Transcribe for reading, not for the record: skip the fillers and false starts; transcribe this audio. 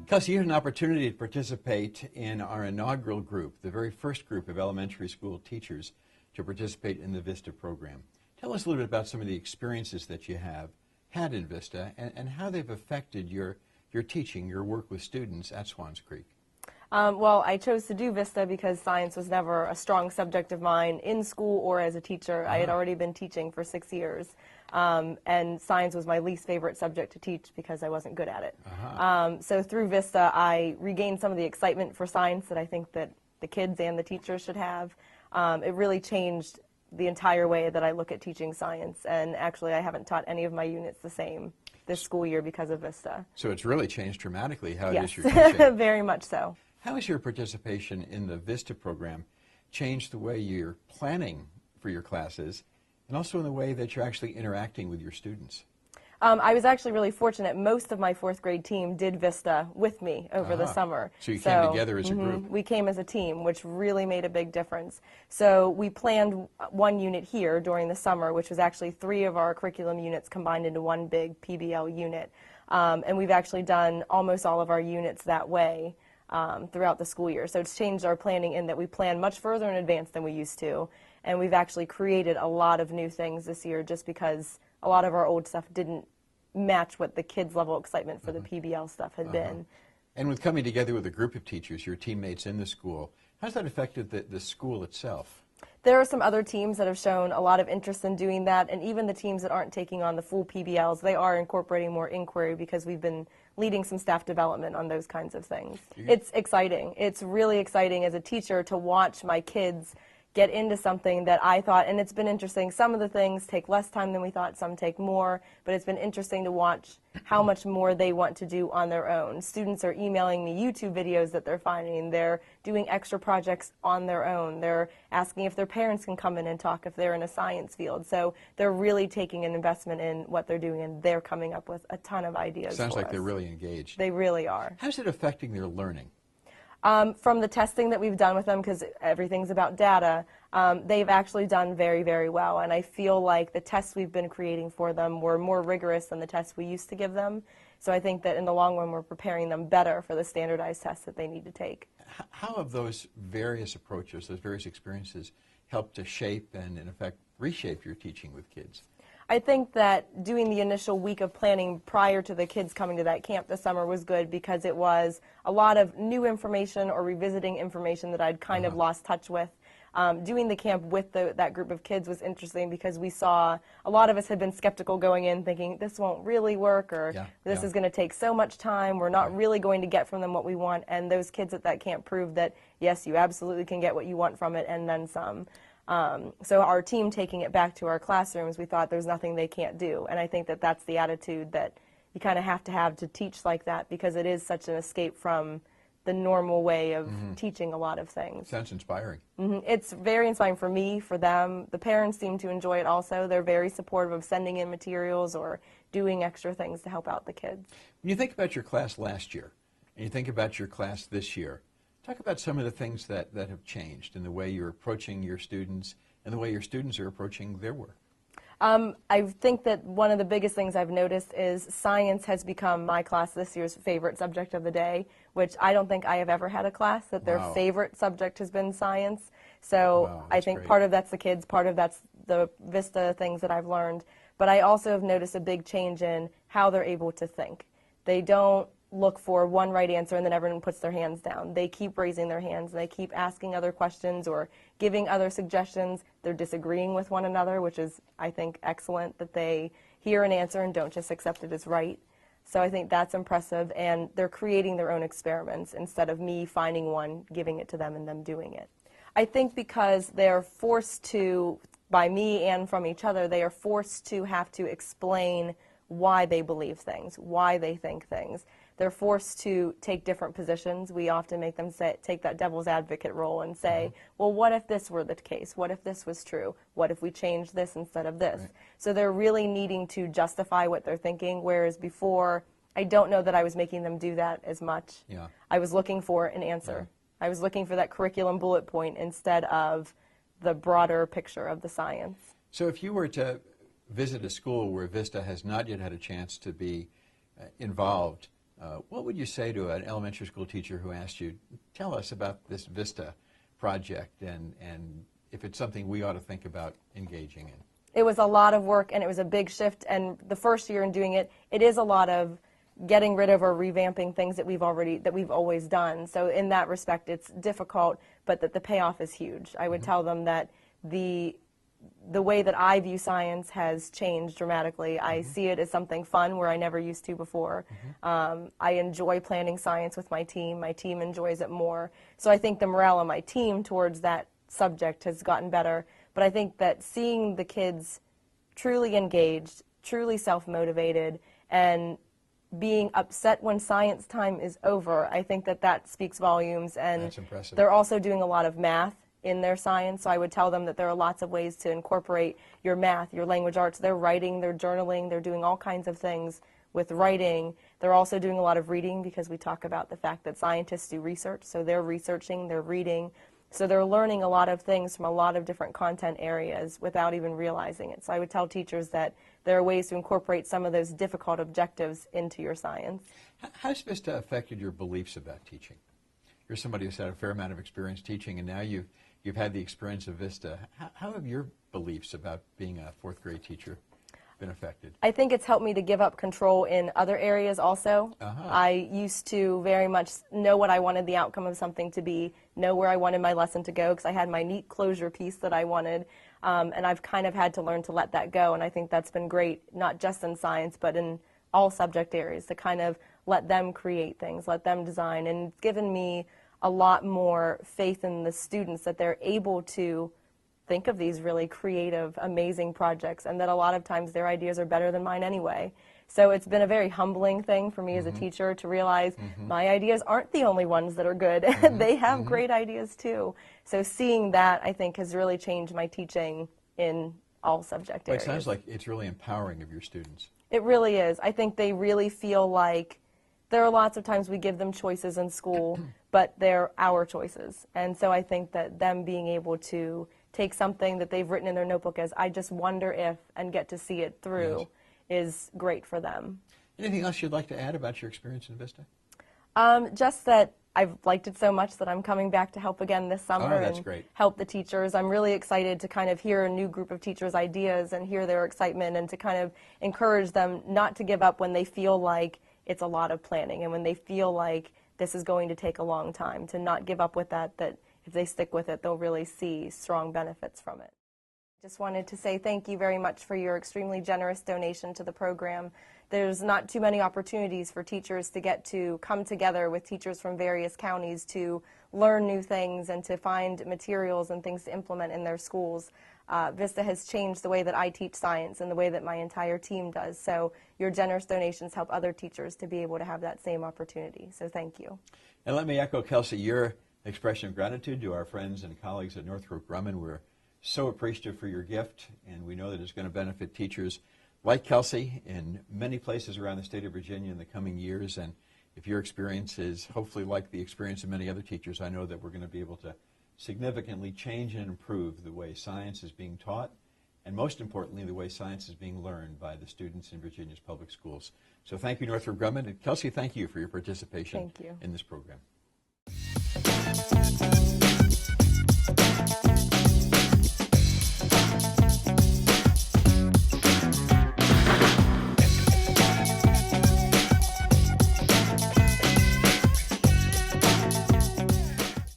Kelcie, you had an opportunity to participate in our inaugural group, the very first group of elementary school teachers to participate in the VISTA program. Tell us a little bit about some of the experiences that you have had in VISTA and how they've affected your teaching, your work with students at Swans Creek. Well, I chose to do VISTA because science was never a strong subject of mine in school or as a teacher. I had already been teaching for 6 years, and science was my least favorite subject to teach because I wasn't good at it. So through VISTA, I regained some of the excitement for science that I think that the kids and the teachers should have. It really changed the entire way that I look at teaching science, and actually I haven't taught any of my units the same this school year because of VISTA. So it's really changed dramatically how it is you're Yes, teaching. very much so. How has your participation in the VISTA program changed the way you're planning for your classes and also in the way that you're actually interacting with your students? I was actually really fortunate. Most of my 4th grade team did VISTA with me over the summer. So you came together as a group? We came as a team, which really made a big difference. So we planned one unit here during the summer, which was actually 3 of our curriculum units combined into one big PBL unit. And we've actually done almost all of our units that way throughout the school year. So it's changed our planning in that we plan much further in advance than we used to. And we've actually created a lot of new things this year just because a lot of our old stuff didn't match what the kids' level excitement for the PBL stuff had been. And with coming together with a group of teachers, your teammates in the school, how's that affected the school itself? There are some other teams that have shown a lot of interest in doing that, and even the teams that aren't taking on the full PBLs, they are incorporating more inquiry because we've been leading some staff development on those kinds of things. It's exciting. It's really exciting as a teacher to watch my kids get into something that I thought, and it's been interesting, some of the things take less time than we thought, some take more, but it's been interesting to watch how much more they want to do on their own. Students are emailing me YouTube videos that they're finding, they're doing extra projects on their own, they're asking if their parents can come in and talk if they're in a science field, so they're really taking an investment in what they're doing, and they're coming up with a ton of ideas. Sounds like they're really engaged. They really are. How's it affecting their learning? From the testing that we've done with them, because everything's about data, they've actually done very, very well. And I feel like the tests we've been creating for them were more rigorous than the tests we used to give them. So I think that in the long run, we're preparing them better for the standardized tests that they need to take. How have those various approaches, those various experiences, helped to shape and, in effect, reshape your teaching with kids? I think that doing the initial week of planning prior to the kids coming to that camp this summer was good because it was a lot of new information or revisiting information that I'd kind of lost touch with. Doing the camp with that group of kids was interesting because we saw a lot of us had been skeptical going in thinking this won't really work or this is going to take so much time, we're not really going to get from them what we want, and those kids at that camp proved that yes, you absolutely can get what you want from it and then some. So our team taking it back to our classrooms, we thought there's nothing they can't do. And I think that that's the attitude that you kind of have to teach like that because it is such an escape from the normal way of teaching a lot of things. Sounds inspiring. It's very inspiring for me, for them. The parents seem to enjoy it also. They're very supportive of sending in materials or doing extra things to help out the kids. When you think about your class last year and you think about your class this year, talk about some of the things that have changed in the way you're approaching your students and the way your students are approaching their work. I think that one of the biggest things I've noticed is science has become my class this year's favorite subject of the day, which I don't think I have ever had a class that their favorite subject has been science. So I think part of that's the kids, part of that's the VISTA things that I've learned. But I also have noticed a big change in how they're able to think. They don't look for one right answer and then everyone puts their hands down. They keep raising their hands and they keep asking other questions or giving other suggestions. They're disagreeing with one another, which is, I think, excellent that they hear an answer and don't just accept it as right. So I think that's impressive, and they're creating their own experiments instead of me finding one, giving it to them, and them doing it. I think because they're forced to, by me and from each other, they are forced to have to explain why they believe things, why they think things. They're forced to take different positions. We often make them take that devil's advocate role and say, well, what if this were the case? What if this was true? What if we changed this instead of this? Right. So they're really needing to justify what they're thinking, whereas before, I don't know that I was making them do that as much. I was looking for an answer. I was looking for that curriculum bullet point instead of the broader picture of the science. So if you were to visit a school where VISTA has not yet had a chance to be involved, What would you say to an elementary school teacher who asked you, tell us about this VISTA project and if it's something we ought to think about engaging in? It was a lot of work, and it was a big shift, and the first year in doing it, it is a lot of getting rid of or revamping things that we've always done. So in that respect, it's difficult, but that the payoff is huge. I would tell them that the way that I view science has changed dramatically. I see it as something fun where I never used to before. I enjoy planning science with my team. My team enjoys it more. So I think the morale on my team towards that subject has gotten better. But I think that seeing the kids truly engaged, truly self-motivated, and being upset when science time is over, I think that that speaks volumes. And that's impressive. They're also doing a lot of math in their science, so I would tell them that there are lots of ways to incorporate your math, your language arts. They're writing, they're journaling, they're doing all kinds of things with writing. They're also doing a lot of reading because we talk about the fact that scientists do research, so they're researching, they're reading. So they're learning a lot of things from a lot of different content areas without even realizing it. So I would tell teachers that there are ways to incorporate some of those difficult objectives into your science. How has VISTA affected your beliefs about teaching? You're somebody who's had a fair amount of experience teaching, and now you've had the experience of VISTA. How have your beliefs about being a fourth grade teacher been affected? I think it's helped me to give up control in other areas also. I used to very much know what I wanted the outcome of something to be, know where I wanted my lesson to go, because I had my neat closure piece that I wanted, and I've kind of had to learn to let that go, and I think that's been great, not just in science, but in all subject areas, to kind of let them create things, let them design, and it's given me a lot more faith in the students that they're able to think of these really creative, amazing projects, and that a lot of times their ideas are better than mine anyway. So it's been a very humbling thing for me as a teacher to realize my ideas aren't the only ones that are good. They have great ideas too. So seeing that, I think, has really changed my teaching in all subject areas. It sounds like it's really empowering of your students. It really is. I think they really feel like there are lots of times we give them choices in school, but they're our choices. And so I think that them being able to take something that they've written in their notebook as, I just wonder if, and get to see it through, is great for them. Anything else you'd like to add about your experience in VISTA? Just that I've liked it so much that I'm coming back to help again this summer that's and great. help the teachers. I'm really excited to kind of hear a new group of teachers' ideas and hear their excitement, and to kind of encourage them not to give up when they feel like it's a lot of planning and when they feel like this is going to take a long time, to not give up with that, that if they stick with it, they'll really see strong benefits from it. Just wanted to say thank you very much for your extremely generous donation to the program. There's not too many opportunities for teachers to get to come together with teachers from various counties to learn new things and to find materials and things to implement in their schools. VISTA has changed the way that I teach science and the way that my entire team does. So your generous donations help other teachers to be able to have that same opportunity. So thank you. And let me echo, Kelcie, your expression of gratitude to our friends and colleagues at Northrop Grumman. We're so appreciative for your gift, and we know that it's going to benefit teachers like Kelcie in many places around the state of Virginia in the coming years. And if your experience is hopefully like the experience of many other teachers, I know that we're going to be able to significantly change and improve the way science is being taught, and most importantly, the way science is being learned by the students in Virginia's public schools. So thank you, Northrop Grumman. And Kelcie, thank you for your participation in this program.